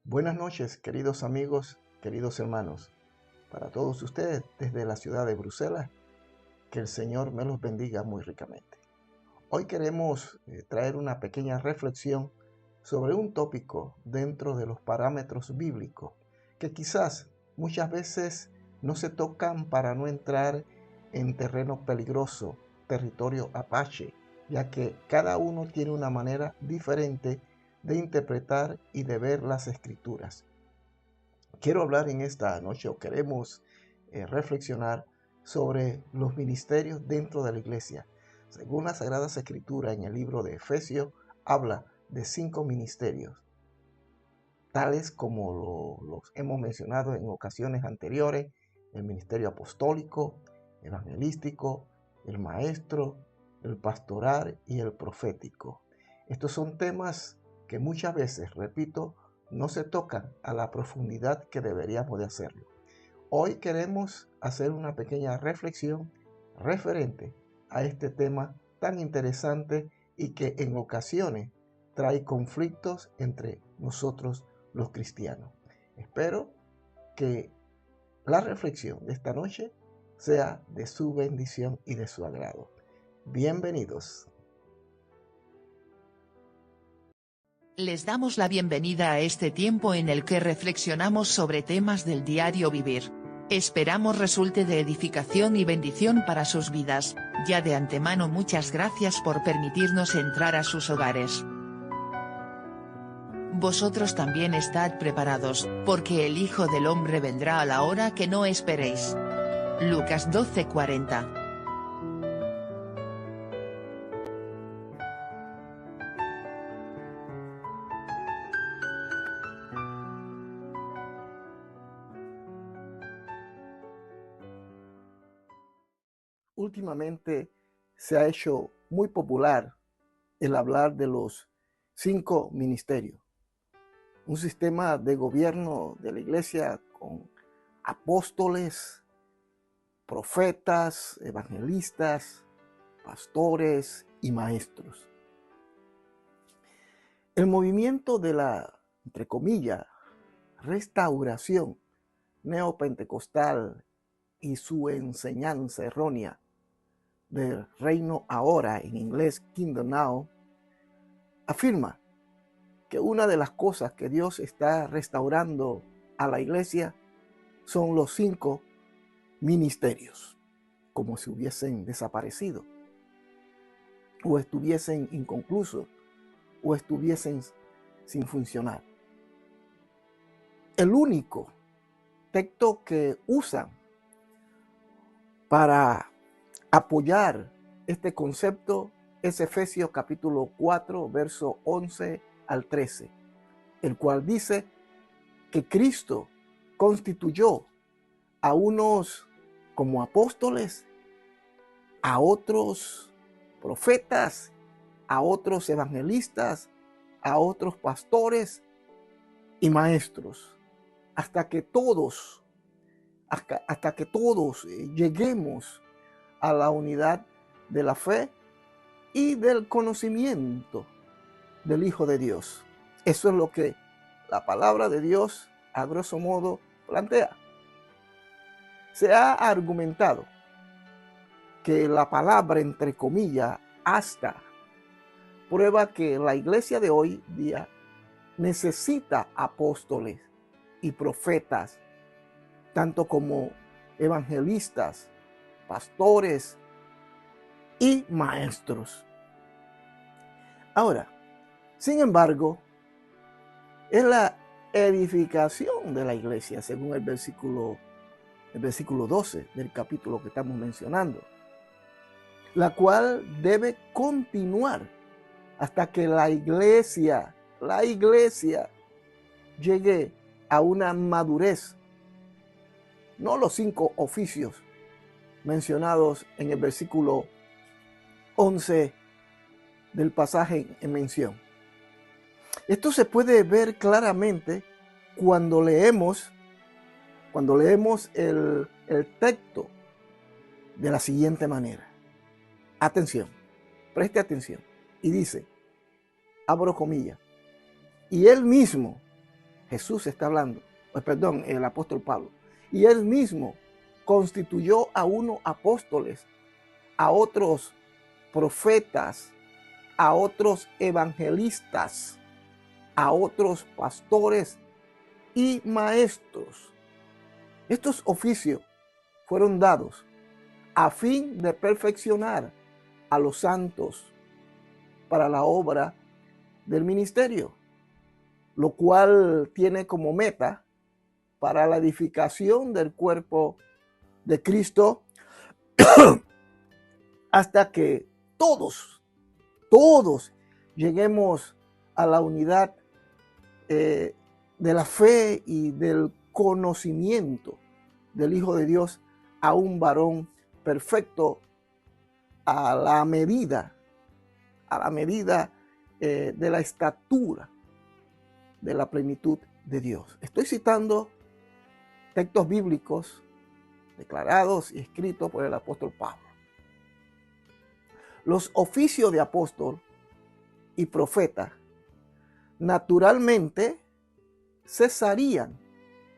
Buenas noches, queridos amigos, queridos hermanos. Para todos ustedes desde la ciudad de Bruselas, que el Señor me los bendiga muy ricamente. Hoy queremos traer una pequeña reflexión sobre un tópico dentro de los parámetros bíblicos que quizás muchas veces no se tocan para no entrar en terreno peligroso, territorio apache, ya que cada uno tiene una manera diferente de interpretar y de ver las escrituras. Quiero hablar en esta noche, o queremos reflexionar sobre los ministerios dentro de la iglesia. Según las Sagradas Escrituras, en el libro de Efesios, habla de 5 ministerios, tales como los hemos mencionado en ocasiones anteriores: el ministerio apostólico, evangelístico, el maestro, el pastoral y el profético. Estos son temas que muchas veces, repito, no se tocan a la profundidad que deberíamos de hacerlo. Hoy queremos hacer una pequeña reflexión referente a este tema tan interesante y que en ocasiones trae conflictos entre nosotros los cristianos. Espero que la reflexión de esta noche sea de su bendición y de su agrado. Bienvenidos. Les damos la bienvenida a este tiempo en el que reflexionamos sobre temas del diario vivir. Esperamos resulte de edificación y bendición para sus vidas. Ya de antemano muchas gracias por permitirnos entrar a sus hogares. Vosotros también estad preparados, porque el Hijo del Hombre vendrá a la hora que no esperéis. Lucas 12:40. Últimamente se ha hecho muy popular el hablar de los 5 ministerios. Un sistema de gobierno de la iglesia con apóstoles, profetas, evangelistas, pastores y maestros. El movimiento de la, entre comillas, restauración neopentecostal y su enseñanza errónea del reino ahora, en inglés Kingdom Now, afirma que una de las cosas que Dios está restaurando a la iglesia son los 5 ministerios, como si hubiesen desaparecido, o estuviesen inconclusos, o estuviesen sin funcionar. El único texto que usan para apoyar este concepto es Efesios capítulo 4, verso 11 al 13, el cual dice que Cristo constituyó a unos como apóstoles, a otros profetas, a otros evangelistas, a otros pastores y maestros, hasta que todos lleguemos a la unidad de la fe y del conocimiento del Hijo de Dios. Eso es lo que la palabra de Dios, a grosso modo, plantea. Se ha argumentado que la palabra, entre comillas, hasta, prueba que la iglesia de hoy día necesita apóstoles y profetas, tanto como evangelistas, pastores y maestros. Ahora, sin embargo, es la edificación de la iglesia, según el versículo 12 del capítulo que estamos mencionando, la cual debe continuar hasta que la iglesia llegue a una madurez. No los 5 oficios mencionados en el versículo 11 del pasaje en mención. Esto se puede ver claramente cuando leemos el texto de la siguiente manera. Atención, preste atención. Y dice, abro comillas, y él mismo Jesús está hablando, perdón, el apóstol Pablo. Y él mismo constituyó a unos apóstoles, a otros profetas, a otros evangelistas, a otros pastores y maestros. Estos oficios fueron dados a fin de perfeccionar a los santos para la obra del ministerio, lo cual tiene como meta para la edificación del cuerpo de Cristo hasta que todos lleguemos a la unidad de la fe y del conocimiento del Hijo de Dios, a un varón perfecto, a la medida de la estatura de la plenitud de Dios. Estoy citando textos bíblicos declarados y escritos por el apóstol Pablo. Los oficios de apóstol y profeta naturalmente cesarían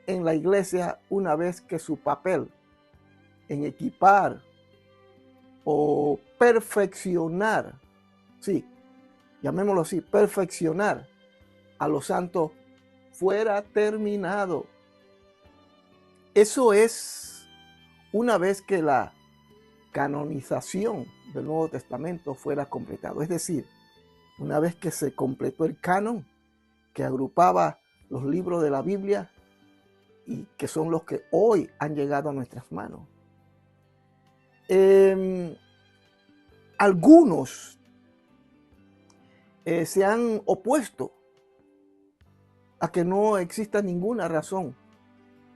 en la iglesia una vez que su papel en equipar o perfeccionar, sí, llamémoslo así, perfeccionar a los santos fuera terminado. Eso es una vez que la canonización del Nuevo Testamento fuera completado. Es decir, una vez que se completó el canon que agrupaba los libros de la Biblia y que son los que hoy han llegado a nuestras manos. Algunos se han opuesto a que no exista ninguna razón.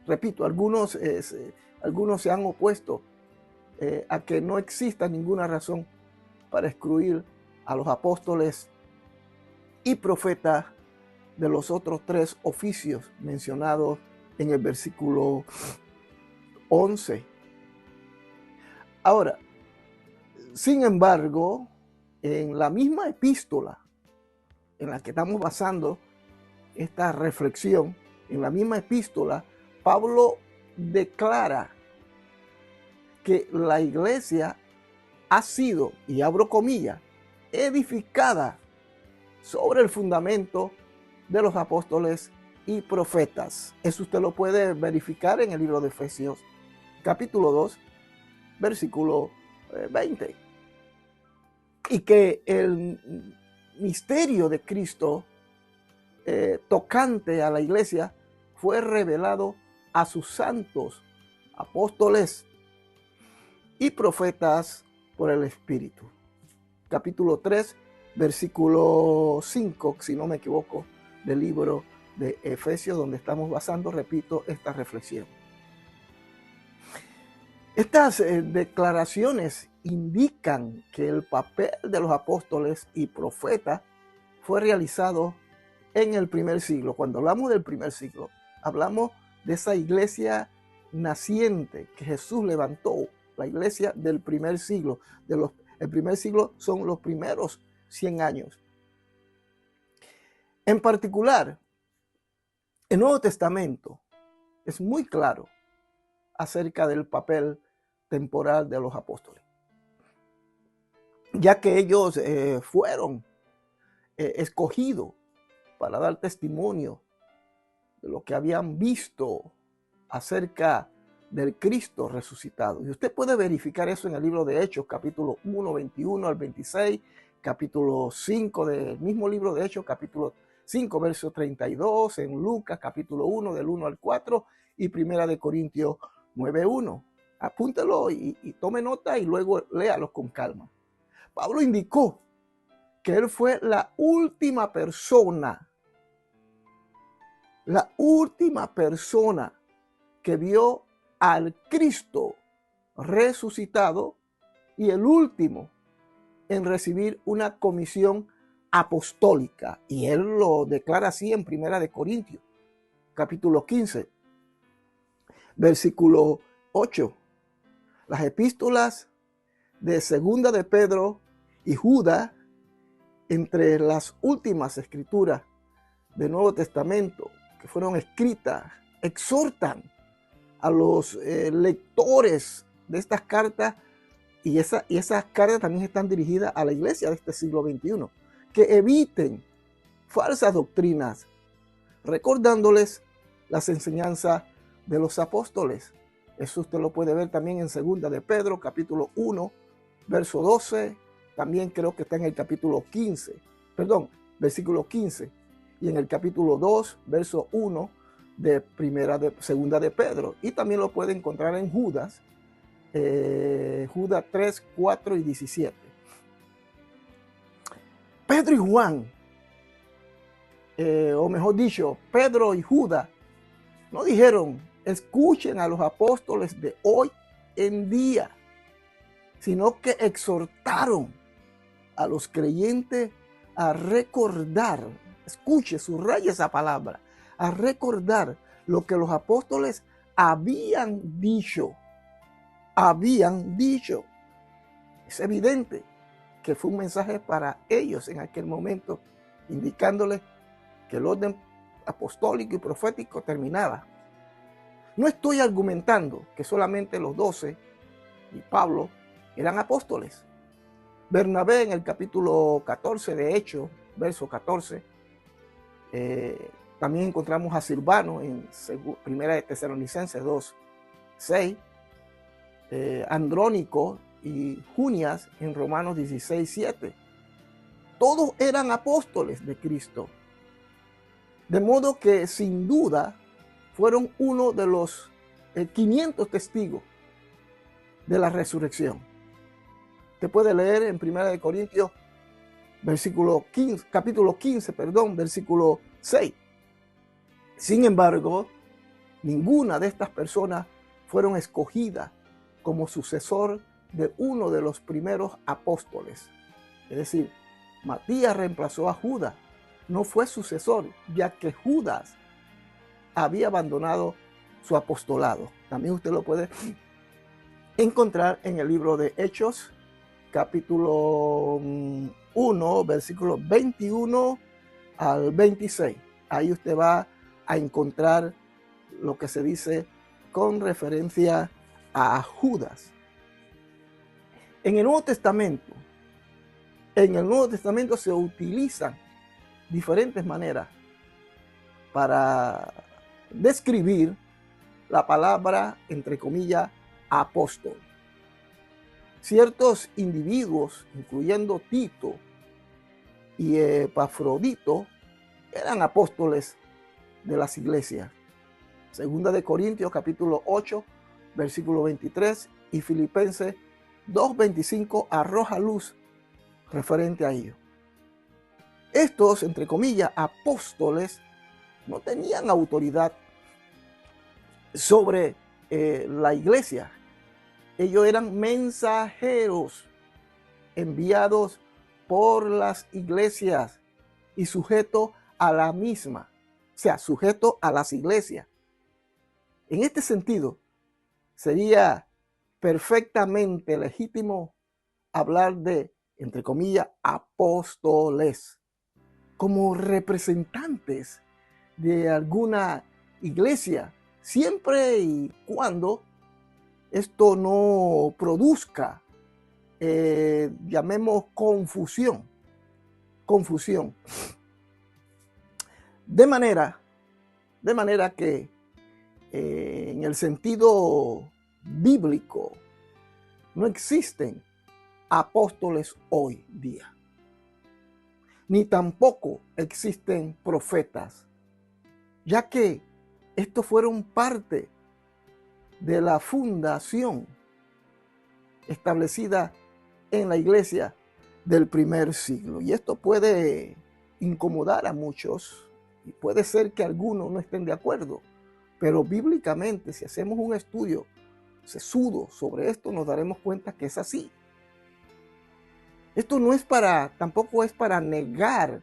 Repito, algunos se han opuesto a que no exista ninguna razón para excluir a los apóstoles y profetas de los otros tres oficios mencionados en el versículo 11. Ahora, sin embargo, en la misma epístola en la que estamos basando esta reflexión, en la misma epístola, Pablo declara que la iglesia ha sido, y abro comillas, edificada sobre el fundamento de los apóstoles y profetas. Eso usted lo puede verificar en el libro de Efesios, capítulo 2, versículo 20. Y que el misterio de Cristo tocante a la iglesia fue revelado a sus santos apóstoles y profetas por el Espíritu. Capítulo 3, versículo 5, si no me equivoco, del libro de Efesios, donde estamos basando, repito, esta reflexión. Estas declaraciones indican que el papel de los apóstoles y profetas fue realizado en el primer siglo. Cuando hablamos del primer siglo, hablamos de esa iglesia naciente que Jesús levantó, la iglesia del primer siglo. El primer siglo son los primeros 100 años. En particular, el Nuevo Testamento es muy claro acerca del papel temporal de los apóstoles, ya que ellos fueron escogidos para dar testimonio de lo que habían visto acerca del Cristo resucitado. Y usted puede verificar eso en el libro de Hechos, capítulo 1, 21 al 26, capítulo 5 del mismo libro de Hechos, capítulo 5, verso 32, en Lucas, capítulo 1, del 1 al 4, y primera de Corintios 9, 1. Apúntelo y tome nota y luego léalo con calma. Pablo indicó que él fue la última persona que vio al Cristo resucitado y el último en recibir una comisión apostólica. Y él lo declara así en primera de Corintios, capítulo 15, versículo 8. Las epístolas de segunda de Pedro y Judas, entre las últimas escrituras del Nuevo Testamento, que fueron escritas exhortan a los lectores de estas cartas, y esas cartas también están dirigidas a la iglesia de este siglo XXI, que eviten falsas doctrinas, recordándoles las enseñanzas de los apóstoles. Eso usted lo puede ver también en 2 de Pedro, capítulo 1, verso 12. También creo que está en el capítulo 15, versículo 15. Y en el capítulo 2, verso 1 de segunda de Pedro. Y también lo puede encontrar en Judas, Judas 3, 4 y 17. Pedro y Juan, o mejor dicho, Pedro y Judas, no dijeron, escuchen a los apóstoles de hoy en día, sino que exhortaron a los creyentes a recordar, escuche, subraya esa palabra, a recordar lo que los apóstoles habían dicho. Es evidente que fue un mensaje para ellos en aquel momento, indicándoles que el orden apostólico y profético terminaba. No estoy argumentando que solamente los 12 y Pablo eran apóstoles. Bernabé, en el capítulo 14 de Hechos, verso 14, también encontramos a Silvano en 1 de Tesalonicenses 2, 6, Andrónico y Junias en Romanos 16, 7. Todos eran apóstoles de Cristo. De modo que sin duda fueron uno de los 500 testigos de la resurrección. Usted puede leer en 1 Corintios capítulo 15, versículo 6. Sin embargo, ninguna de estas personas fueron escogidas como sucesor de uno de los primeros apóstoles. Es decir, Matías reemplazó a Judas, no fue sucesor, ya que Judas había abandonado su apostolado. También usted lo puede encontrar en el libro de Hechos, capítulo 1, versículos 21 al 26. Ahí usted va a encontrar lo que se dice con referencia a Judas. En el Nuevo Testamento se utilizan diferentes maneras para describir la palabra, entre comillas, apóstol. Ciertos individuos, incluyendo Tito y Epafrodito, eran apóstoles de las iglesias. 2 de Corintios capítulo 8, versículo 23 y Filipenses 2:25 arroja luz referente a ello. Estos, entre comillas, apóstoles no tenían autoridad sobre la iglesia. Ellos eran mensajeros enviados por las iglesias y sujetos a la misma, o sea, sujetos a las iglesias. En este sentido, sería perfectamente legítimo hablar de, entre comillas, apóstoles, como representantes de alguna iglesia, siempre y cuando esto no produzca, llamemos confusión. De manera que en el sentido bíblico no existen apóstoles hoy día, ni tampoco existen profetas, ya que estos fueron parte de la fundación establecida en la iglesia del primer siglo. Y esto puede incomodar a muchos y puede ser que algunos no estén de acuerdo, pero bíblicamente, si hacemos un estudio sesudo sobre esto, nos daremos cuenta que es así. Esto tampoco es para negar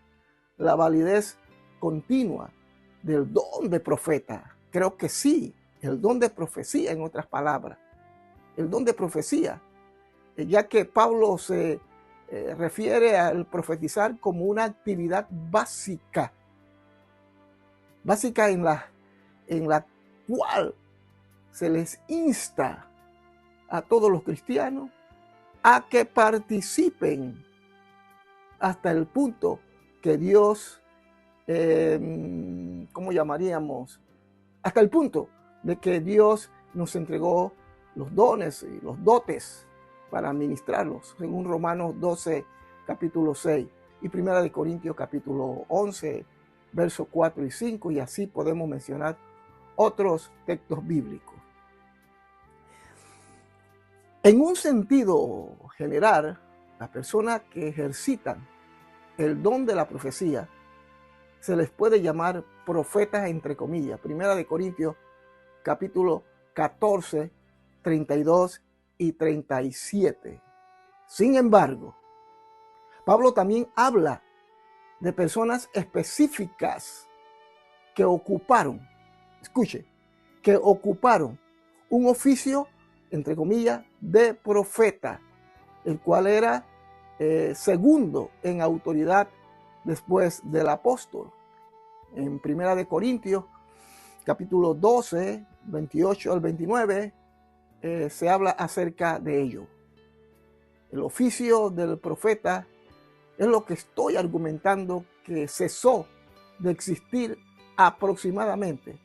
la validez continua del don de profeta. Creo que sí, el don de profecía, en otras palabras. El don de profecía, ya que Pablo se refiere al profetizar como una actividad básica básica en la cual se les insta a todos los cristianos a que participen hasta el punto que Dios, ¿cómo llamaríamos? Hasta el punto de que Dios nos entregó los dones y los dotes para administrarlos, según Romanos 12, capítulo 6, y Primera de Corintios, capítulo 11, versos 4 y 5, y así podemos mencionar otros textos bíblicos. En un sentido general, las personas que ejercitan el don de la profecía se les puede llamar profetas entre comillas. Primera de Corintios, capítulo 14, 32 y 37. Sin embargo, Pablo también habla de personas específicas que ocuparon, escuche, que ocuparon un oficio, entre comillas, de profeta, el cual era segundo en autoridad después del apóstol. En Primera de Corintios, capítulo 12, 28 al 29, se habla acerca de ello. El oficio del profeta es lo que estoy argumentando que cesó de existir aproximadamente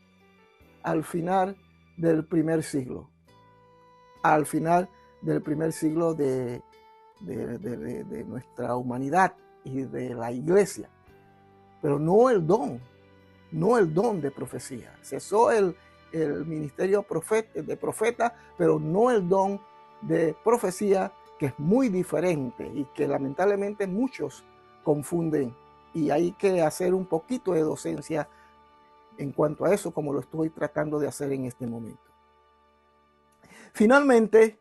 al final del primer siglo. Al final del primer siglo de nuestra humanidad y de la iglesia. Pero no el don de profecía. Cesó el ministerio de profeta, pero no el don de profecía, que es muy diferente y que lamentablemente muchos confunden. Y hay que hacer un poquito de docencia en cuanto a eso, como lo estoy tratando de hacer en este momento. Finalmente,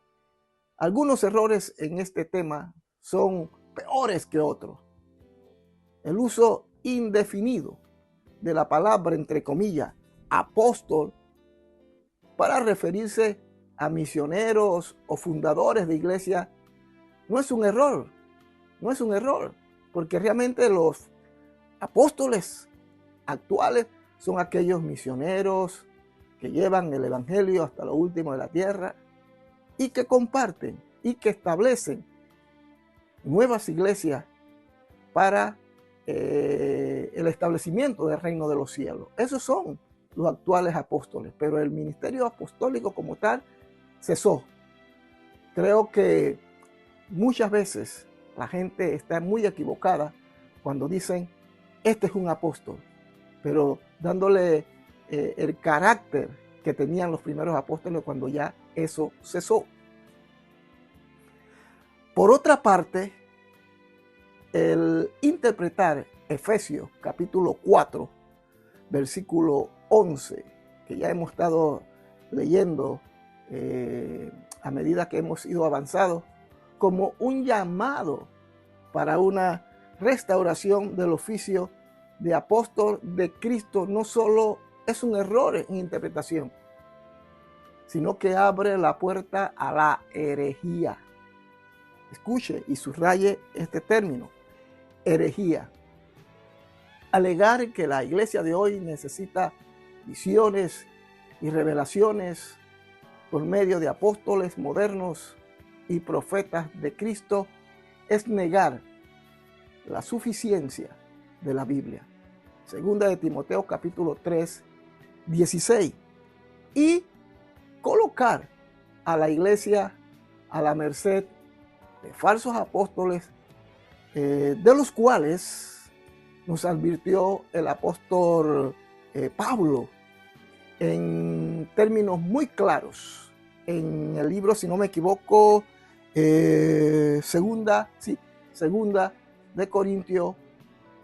algunos errores en este tema son peores que otros. El uso indefinido de la palabra, entre comillas, apóstol, para referirse a misioneros o fundadores de iglesia, no es un error, porque realmente los apóstoles actuales son aquellos misioneros que llevan el evangelio hasta lo último de la tierra y que comparten y que establecen nuevas iglesias para el establecimiento del reino de los cielos. Esos son los actuales apóstoles, pero el ministerio apostólico como tal cesó. Creo que muchas veces la gente está muy equivocada cuando dicen, este es un apóstol, pero dándole el carácter que tenían los primeros apóstoles cuando ya eso cesó. Por otra parte, el interpretar Efesios capítulo 4, versículo 11, que ya hemos estado leyendo a medida que hemos ido avanzando, como un llamado para una restauración del oficio de apóstol de Cristo, no solo es un error en interpretación, sino que abre la puerta a la herejía. Escuche y subraye este término, herejía. Alegar que la iglesia de hoy necesita visiones y revelaciones por medio de apóstoles modernos y profetas de Cristo es negar la suficiencia de la Biblia. Segunda de Timoteo capítulo 3, 16. Y colocar a la iglesia a la merced de falsos apóstoles, de los cuales nos advirtió el apóstol Pablo en términos muy claros en el libro, si no me equivoco, segunda de Corintios,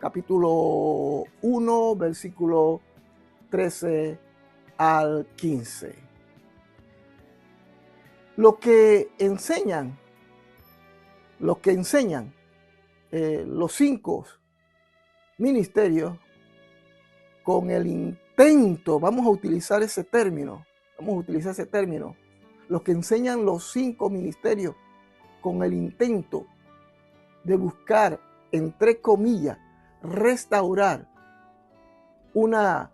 capítulo 1, versículo 13 al 15. Lo que enseñan los 5 ministerios con el intento, vamos a utilizar ese término, los que enseñan los 5 ministerios con el intento de buscar, entre comillas, restaurar una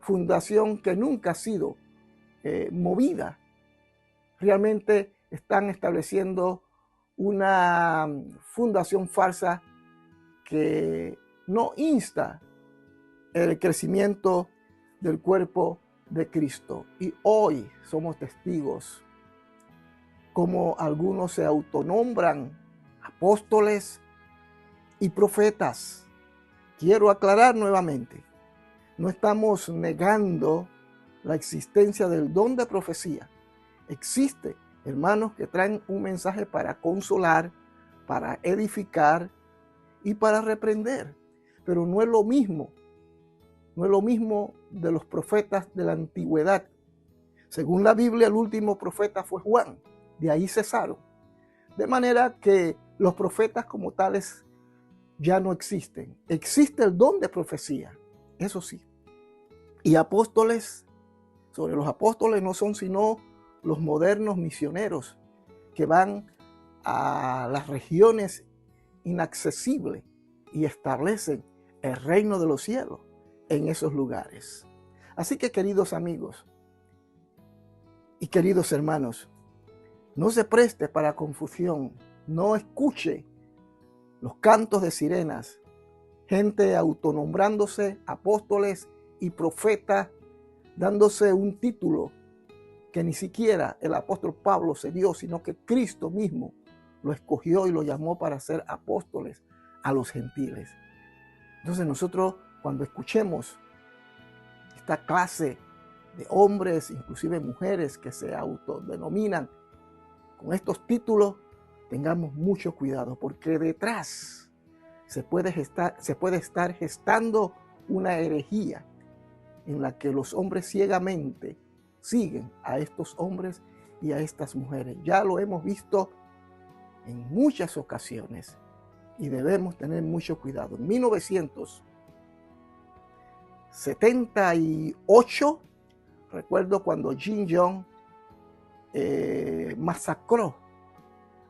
fundación que nunca ha sido movida. Realmente están estableciendo una fundación falsa que no insta el crecimiento del cuerpo de Cristo. Y hoy somos testigos como algunos se autonombran apóstoles y profetas. Quiero aclarar nuevamente, no estamos negando la existencia del don de profecía. Existe hermanos que traen un mensaje para consolar, para edificar y para reprender. Pero no es lo mismo de los profetas de la antigüedad. Según la Biblia, el último profeta fue Juan. De ahí cesaron. De manera que los profetas como tales ya no existen. Existe el don de profecía, eso sí. Y apóstoles, sobre los apóstoles no son sino los modernos misioneros que van a las regiones inaccesibles y establecen el reino de los cielos en esos lugares. Así que, queridos amigos y queridos hermanos, no se preste para confusión, no escuche los cantos de sirenas, gente autonombrándose apóstoles y profetas, dándose un título que ni siquiera el apóstol Pablo se dio, sino que Cristo mismo lo escogió y lo llamó para ser apóstoles a los gentiles. Entonces nosotros, cuando escuchemos esta clase de hombres, inclusive mujeres que se autodenominan con estos títulos, tengamos mucho cuidado, porque detrás se puede estar gestando una herejía en la que los hombres ciegamente siguen a estos hombres y a estas mujeres. Ya lo hemos visto en muchas ocasiones y debemos tener mucho cuidado. En 1978, recuerdo cuando Jin Yong masacró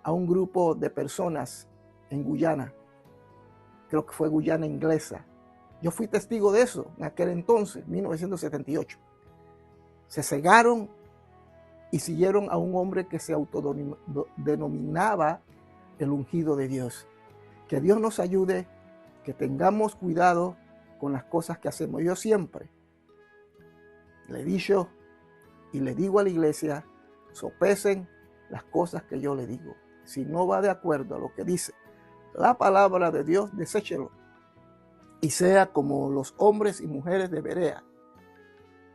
a un grupo de personas en Guyana. Creo que fue Guyana inglesa. Yo fui testigo de eso en aquel entonces, 1978. Se cegaron y siguieron a un hombre que se autodenominaba el ungido de Dios. Que Dios nos ayude, que tengamos cuidado con las cosas que hacemos. Yo siempre le he dicho y le digo a la iglesia, sopesen las cosas que yo le digo. Si no va de acuerdo a lo que dice la palabra de Dios, deséchelo. Y sea como los hombres y mujeres de Berea,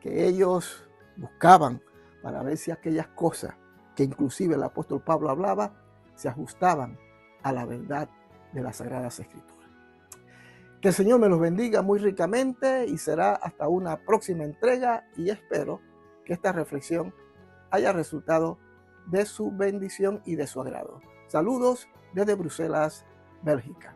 que ellos buscaban para ver si aquellas cosas que inclusive el apóstol Pablo hablaba, se ajustaban a la verdad de las Sagradas Escrituras. Que el Señor me los bendiga muy ricamente y será hasta una próxima entrega, y espero que esta reflexión haya resultado de su bendición y de su agrado. Saludos desde Bruselas, Bélgica.